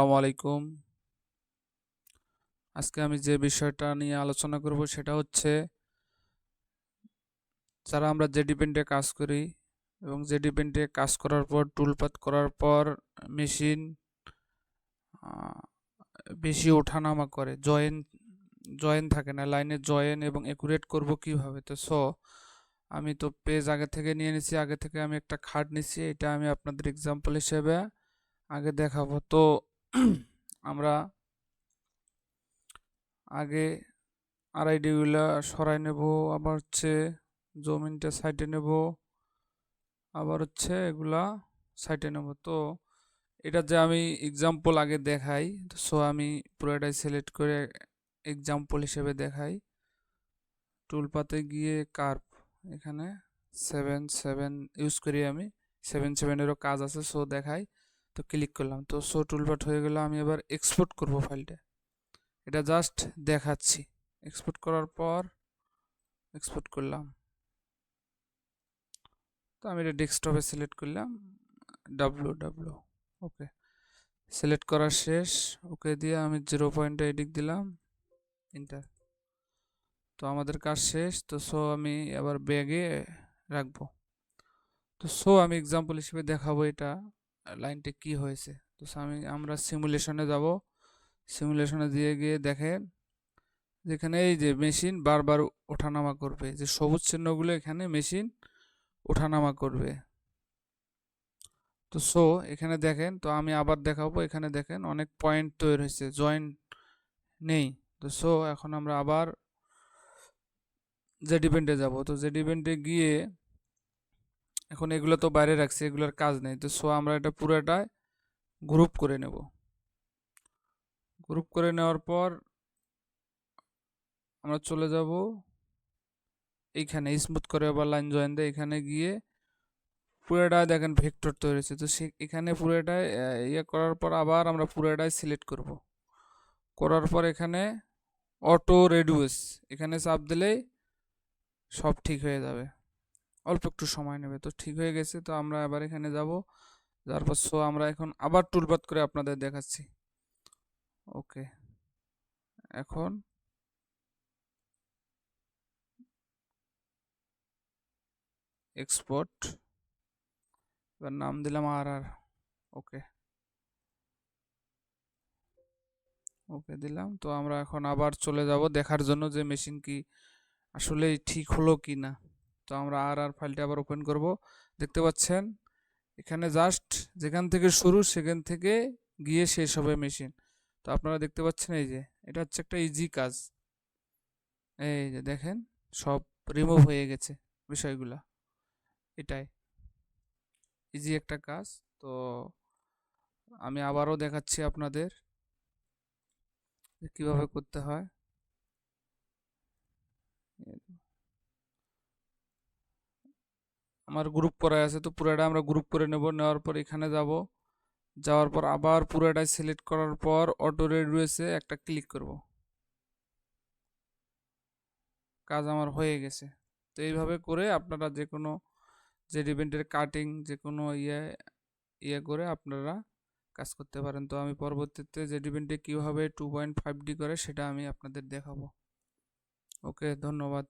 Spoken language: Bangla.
আসসালামু আলাইকুম। আজকে আমি যে বিষয়টা নিয়ে আলোচনা করব সেটা হচ্ছে যারা আমরা জেডি পেইন্টে কাজ করি এবং জেডি পেইন্টে কাজ করার পর টুলপাত করার পর মেশিন বেশি ওঠানামা করে, জয়েন থাকে না লাইনে, জয়েন এবং একুরেট করব কিভাবে। আমি তো পেজ আগে থেকে নিয়ে নিছি, আগে থেকে আমি একটা খাট নিছি, এটা আমি আপনাদের এক্সাম্পল হিসেবে আগে দেখাবো। তো আমরা আগে আড়াইডিগুলা সরাই নেব, আবার হচ্ছে জমিনটা সাইডে নেব, আবার হচ্ছে এগুলা সাইডে নেব। তো এটা যে আমি এক্সাম্পল আগে দেখাই, আমি পুরোটাই সিলেক্ট করে এক্সাম্পল হিসেবে দেখাই। টুলপাতে গিয়ে কার্ভ, এখানে 7 ইউজ করি আমি, 7 কাজ আছে, দেখাই। তো ক্লিক করলাম, তো টুলপাট হয়ে গেল। আমি এবার এক্সপোর্ট করব ফাইলটা, এটা জাস্ট দেখাচ্ছি। এক্সপোর্ট করার পর এক্সপোর্ট করলাম, তো আমি এটা ডেস্কটপে সিলেক্ট করলাম, ডাব্লু। ওকে, সিলেক্ট করা শেষ। ওকে দিয়ে আমি 0 পয়েন্টে এডিট দিলাম, ইন্টার। তো আমাদের কাজ শেষ। তো আমি আবার ব্যাগে রাখবো। তো আমি এক্সাম্পল হিসেবে দেখাবো এটা লাইনটা কি হয়েছে। তো আমরা সিমুলেশনে যাব। সিমুলেশনে দিয়ে গিয়ে দেখেন যেখানে এই যে মেশিন বারবার ওঠানামা করবে, যে সবুজ চিহ্নগুলো এখানে মেশিন ওঠানামা করবে। তো এখানে দেখেন, তো আমি আবার দেখাবো, এখানে দেখেন অনেক পয়েন্ট তৈরি হয়েছে, জয়েন্ট নেই। তো এখন আমরা আবার জেড ইভেন্টে যাব। তো জেড ইভেন্টে গিয়ে এখন এগুলো তো বাইরে রাখছি, এগুলোর কাজ নেই। তো আমরা এটা পুরোটা গ্রুপ করে নেব। গ্রুপ করে নেওয়ার পর আমরা চলে যাব এইখানে স্মুথ করে, আবার লাইন জয়েন দেয়, এখানে গিয়ে পুরোটা দেখেন ভেক্টর তৈরি হয়েছে। তো এখানে পুরোটাই ইয়ে করার পর আবার আমরা পুরোটাই সিলেক্ট করব। করার পর এখানে অটো রেডিউস, এখানে চাপ দিলেই সব ঠিক হয়ে যাবে, অল্প একটু সময় নেবে। তো ঠিক হয়ে গেছে। তো আমরা আবার এখানে যাব, যার পর আমরা এখন আবার টুলপাত করে আপনাদের দেখাচ্ছি। ওকে, এখন এক্সপোর্ট, এবার নাম দিলাম আর। ওকে, ওকে দিলাম। তো আমরা এখন আবার চলে যাব দেখার জন্য যে মেশিন কি আসলে ঠিক হলো কি না। তো আমরা ফাইলটা আবার ওপেন করব। দেখতে পাচ্ছেন এখানে জাস্ট যেখান থেকে শুরু সেখান থেকে গিয়ে শেষ হবে মেশিন। তো আপনারা দেখতে পাচ্ছেন এই যে এটা হচ্ছে একটা ইজি কাজ। এই যে দেখেন সব রিমুভ হয়ে গেছে বিষয়গুলা, এটাই ইজি একটা কাজ। তো আমি আবারও দেখাচ্ছি আপনাদের কিভাবে করতে হয়। আমার গ্রুপ করা আছে, তো পুরোটা আমরা গ্রুপ করে নেব। নেওয়ার পর এখানে যাব, যাওয়ার পর আবার পুরোটাই সিলেক্ট করার পর অটো রেডিউসে একটা ক্লিক করব। কাজ আমার হয়ে গেছে। তো এইভাবে করে আপনারা যে কোনো যে ইভেন্টের কাটিং যে কোনো ইয়ে করে আপনারা কাজ করতে পারেন। তো আমি পরবর্তীতে যে ইভেন্টে কীভাবে 2.5D করে সেটা আমি আপনাদের দেখাবো। ওকে, ধন্যবাদ।